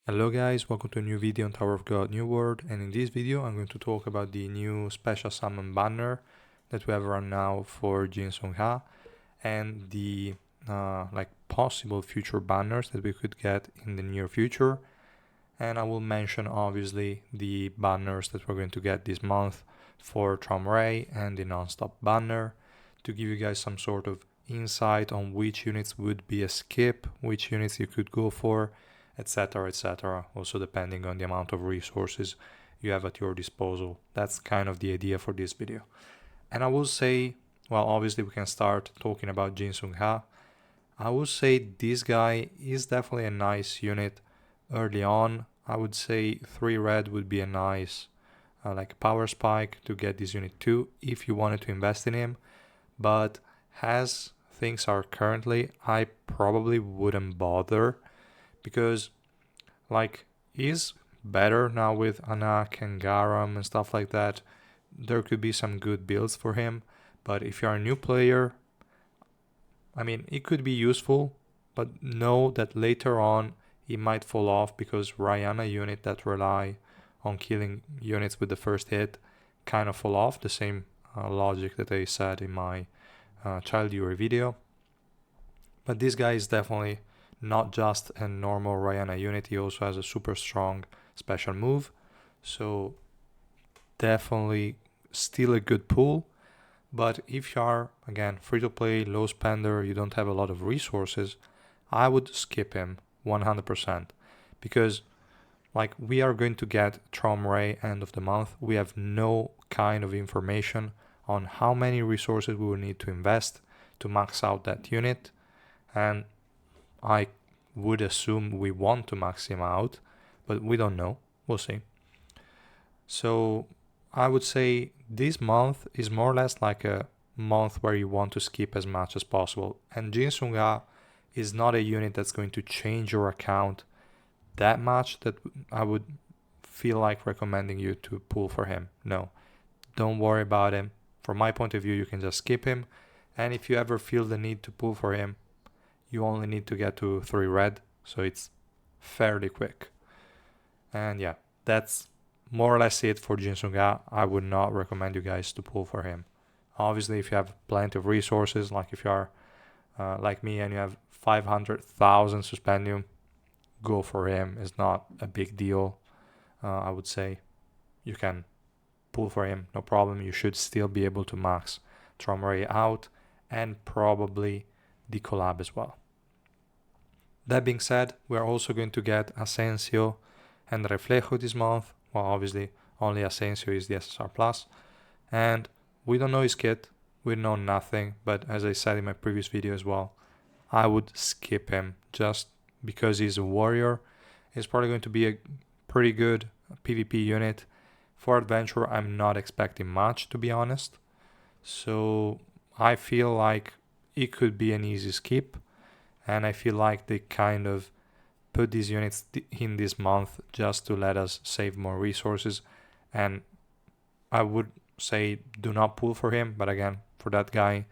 Hello guys, welcome to a new video on Tower of God New World, and in this video I'm going to talk about the new special summon banner that we have right now for Jinsung and the possible future banners that we could get in the near future. And I will mention obviously the banners that we're going to get this month for Tramray and the non-stop banner to give you guys some sort of insight on which units would be a skip, which units you could go for, etc., etc. Also depending on the amount of resources you have at your disposal. That's kind of the idea for this video. And I will say, well, obviously we can start talking about Jinsung. I would say this guy is definitely a nice unit early on. I would say 3 red would be a nice power spike to get this unit too if you wanted to invest in him. But as things are currently, I probably wouldn't bother because he's better now with Anak and Garam and stuff like that. There could be some good builds for him, but if you're a new player, I mean, it could be useful, but know that later on it might fall off because Ryana unit that rely on killing units with the first hit kind of fall off. The same logic that I said in my child Yuri video. But this guy is definitely not just a normal Ryana unit, he also has a super strong special move. So definitely still a good pool. But if you are, again, free to play, low spender, you don't have a lot of resources, I would skip him 100%. Because we are going to get Tramray end of the month. We have no kind of information on how many resources we will need to invest to max out that unit. And I would assume we want to max him out, but we don't know. We'll see. So I would say this month is more or less like a month where you want to skip as much as possible. And Jinsung is not a unit that's going to change your account that much that I would feel like recommending you to pull for him. No, don't worry about him. From my point of view, you can just skip him. And if you ever feel the need to pull for him, you only need to get to 3 red, so it's fairly quick. And yeah, that's more or less it for Jinsung. I would not recommend you guys to pull for him. Obviously, if you have plenty of resources, like if you are like me and you have 500,000 suspendium, go for him. It's not a big deal. I would say you can pull for him, no problem. You should still be able to max Tramray out and probably the collab as well. That being said, we're also going to get Asensio and Reflejo this month. Well, obviously, only Asensio is the SSR Plus. And we don't know his kit. We know nothing. But as I said in my previous video as well, I would skip him just because he's a warrior. He's probably going to be a pretty good PvP unit. For adventure, I'm not expecting much, to be honest. So I feel like it could be an easy skip. And I feel like they kind of put these units in this month just to let us save more resources. And I would say do not pull for him, but again, for that guy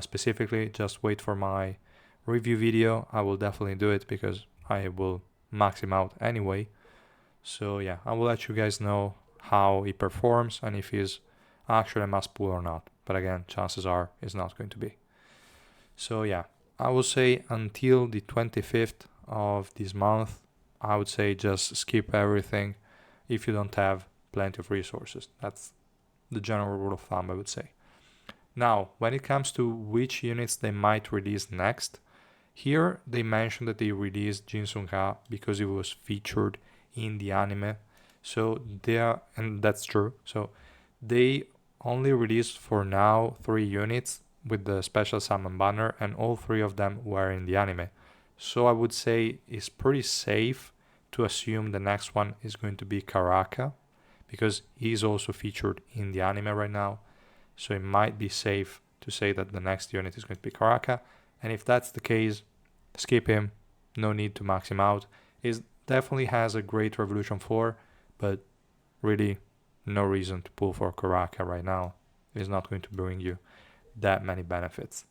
specifically, just wait for my review video. I will definitely do it because I will max him out anyway. So yeah, I will let you guys know how he performs and if he's actually a must pull or not. But again, chances are it's not going to be. So yeah, I would say until the 25th of this month, I would say just skip everything if you don't have plenty of resources. That's the general rule of thumb, I would say. Now, when it comes to which units they might release next, here they mentioned that they released Jinsung because it was featured in the anime. So and that's true. So they only released for now 3 units with the special summon banner, and all 3 of them were in the anime. So I would say it's pretty safe to assume the next one is going to be Karaka, because he's also featured in the anime right now. So it might be safe to say that the next unit is going to be Karaka. And if that's the case, skip him. No need to max him out. He definitely has a great Revolution 4, but really no reason to pull for Karaka right now. It's not going to bring you that many benefits.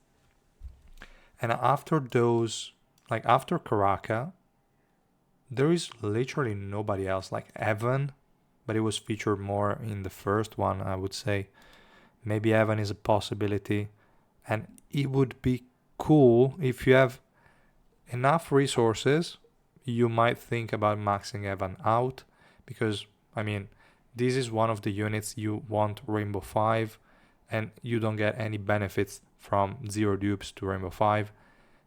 And after those, after Karaka, there is literally nobody else like Evan, but it was featured more in the first one, I would say. Maybe Evan is a possibility, and it would be cool if you have enough resources. You might think about maxing Evan out, because I mean, this is one of the units you want Rainbow 5, and you don't get any benefits from 0 dupes to Rainbow 5.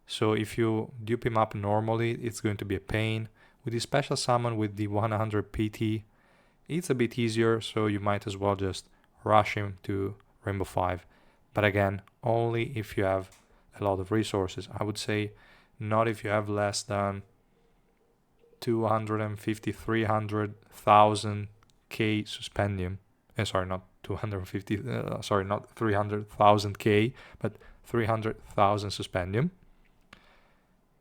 So if you dupe him up normally, it's going to be a pain. With the special summon with the 100 PT, it's a bit easier, so you might as well just rush him to Rainbow 5. But again, only if you have a lot of resources. I would say not if you have less than 250, 300,000 K suspendium. Sorry, not 250, sorry, not 300,000 K, but 300,000 suspendium.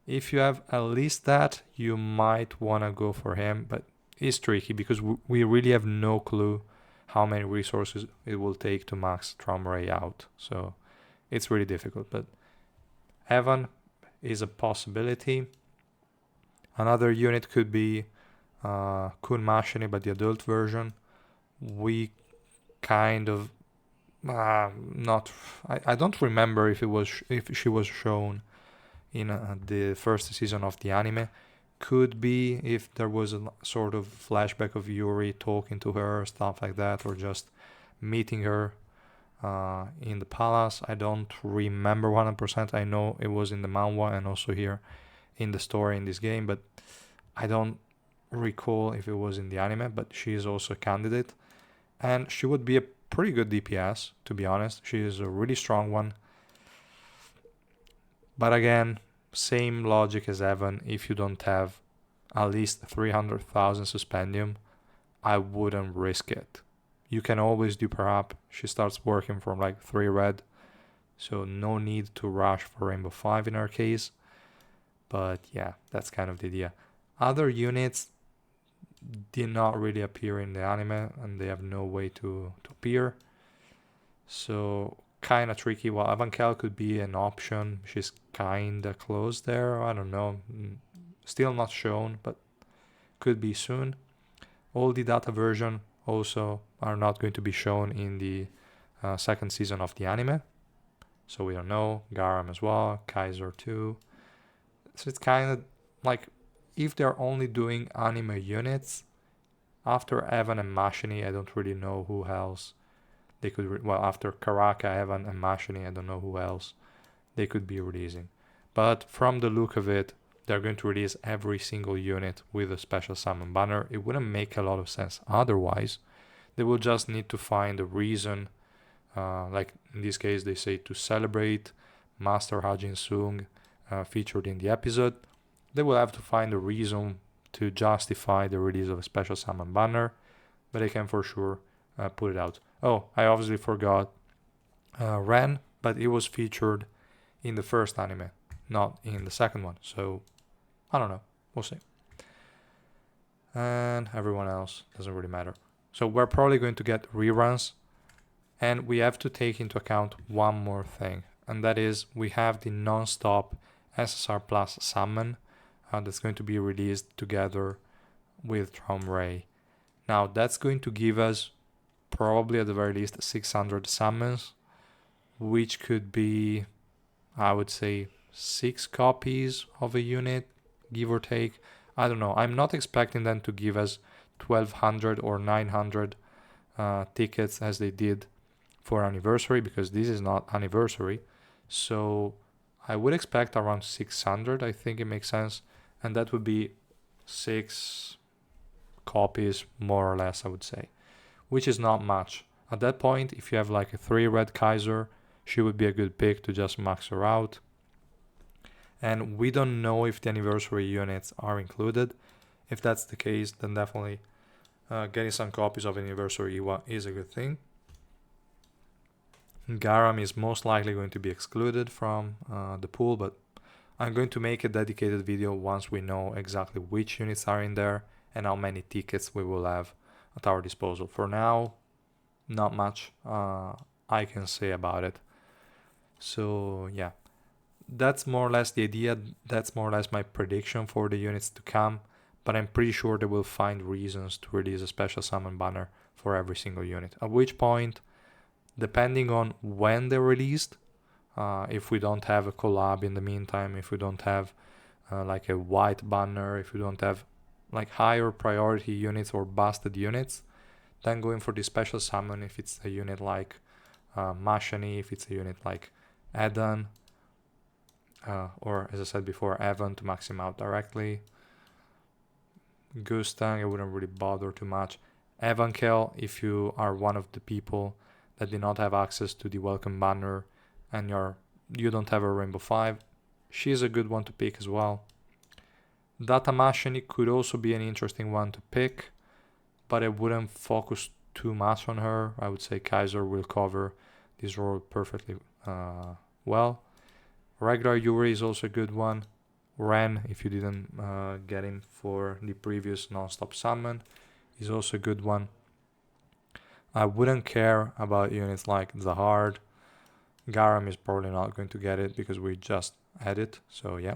If you have at least that, you might want to go for him, but it's tricky because we really have no clue how many resources it will take to max Traum Ray out. So it's really difficult, but Evan is a possibility. Another unit could be Kun Mashini, but the adult version. We kind of not. I don't remember if she was shown in the first season of the anime. Could be if there was a sort of flashback of Yuri talking to her, stuff like that, or just meeting her in the palace. I don't remember 100%. I know it was in the manhwa and also here in the story in this game, but I don't recall if it was in the anime. But she is also a candidate, and she would be a pretty good DPS, to be honest. She is a really strong one. But again, same logic as Evan. If you don't have at least 300,000 suspendium, I wouldn't risk it. You can always dupe her up. She starts working from like 3 red, so no need to rush for Rainbow 5 in our case. But yeah, that's kind of the idea. Other units did not really appear in the anime, and they have no way to appear. So kind of tricky. Well, Avankel could be an option. She's kind of close there. I don't know. Still not shown, but could be soon. All the data version also are not going to be shown in the second season of the anime. So we don't know. Garam as well. Kaiser too. So it's kind of like if they're only doing anime units, after Evan and Mashini, I don't really know who else they could. Well, after Karaka, Evan, and Mashini, I don't know who else they could be releasing. But from the look of it, they're going to release every single unit with a special summon banner. It wouldn't make a lot of sense otherwise. They will just need to find a reason. Like in this case, they say to celebrate Master Jinsung featured in the episode. They will have to find a reason to justify the release of a special summon banner, but they can for sure put it out. Oh, I obviously forgot Ren, but it was featured in the first anime, not in the second one. So I don't know. We'll see. And everyone else doesn't really matter. So we're probably going to get reruns, and we have to take into account one more thing, and that is we have the non-stop SSR Plus summon that's going to be released together with Traum Ray. Now that's going to give us probably at the very least 600 summons, which could be, I would say, 6 copies of a unit, give or take. I don't know. I'm not expecting them to give us 1200 or 900 tickets as they did for anniversary, because this is not anniversary. So I would expect around 600. I think it makes sense. And that would be 6 copies, more or less, I would say, which is not much. At that point, if you have like a 3 red Kaiser, she would be a good pick to just max her out. And we don't know if the anniversary units are included. If that's the case, then definitely getting some copies of anniversary Iwa is a good thing. Garam is most likely going to be excluded from the pool, but I'm going to make a dedicated video once we know exactly which units are in there and how many tickets we will have at our disposal. For now, not much I can say about it. So yeah, that's more or less the idea. That's more or less my prediction for the units to come. but I'm pretty sure they will find reasons to release a special summon banner for every single unit. At which point, depending on when they're released, if we don't have a collab in the meantime, if we don't have like a white banner, if we don't have like higher priority units or busted units, then going for the special summon if it's a unit like Mashani, if it's a unit like Eden, or as I said before, Evan to max him out directly. Gustang, I wouldn't really bother too much. Evankel, if you are one of the people that did not have access to the welcome banner and you don't have a Rainbow 5, she's a good one to pick as well. Data Mashani could also be an interesting one to pick, but I wouldn't focus too much on her. I would say Kaiser will cover this role perfectly well. Regular Yuri is also a good one. Ren, if you didn't get him for the previous non-stop summon, is also a good one. I wouldn't care about units like Zahard. Garam is probably not going to get it because we just had it, so yeah.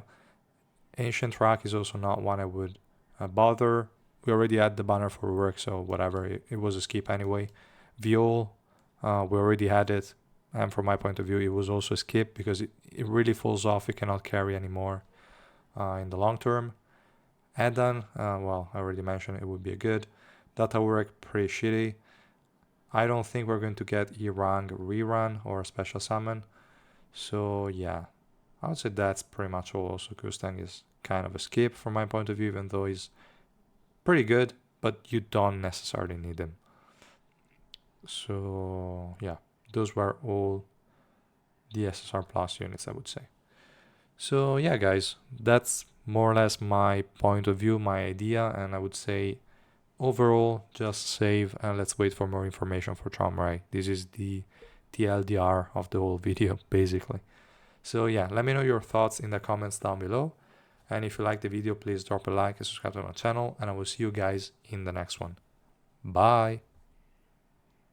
Ancient Rack is also not one I would bother. We already had the banner for work, so whatever, it was a skip anyway. Viol, we already had it, and from my point of view, it was also a skip because it really falls off. You cannot carry anymore in the long term. Eden, well, I already mentioned it would be a good. Data work, pretty shitty. I don't think we're going to get E-Rang rerun or a special summon. So yeah, I would say that's pretty much all. Also, Kustang is kind of a skip from my point of view, even though he's pretty good, but you don't necessarily need him. So yeah, those were all the SSR Plus units, I would say. So yeah, guys, that's more or less my point of view, my idea, and I would say overall, just save and let's wait for more information for Tramray. This is the TLDR of the whole video, basically. So yeah, let me know your thoughts in the comments down below. And if you like the video, please drop a like and subscribe to my channel. And I will see you guys in the next one. Bye!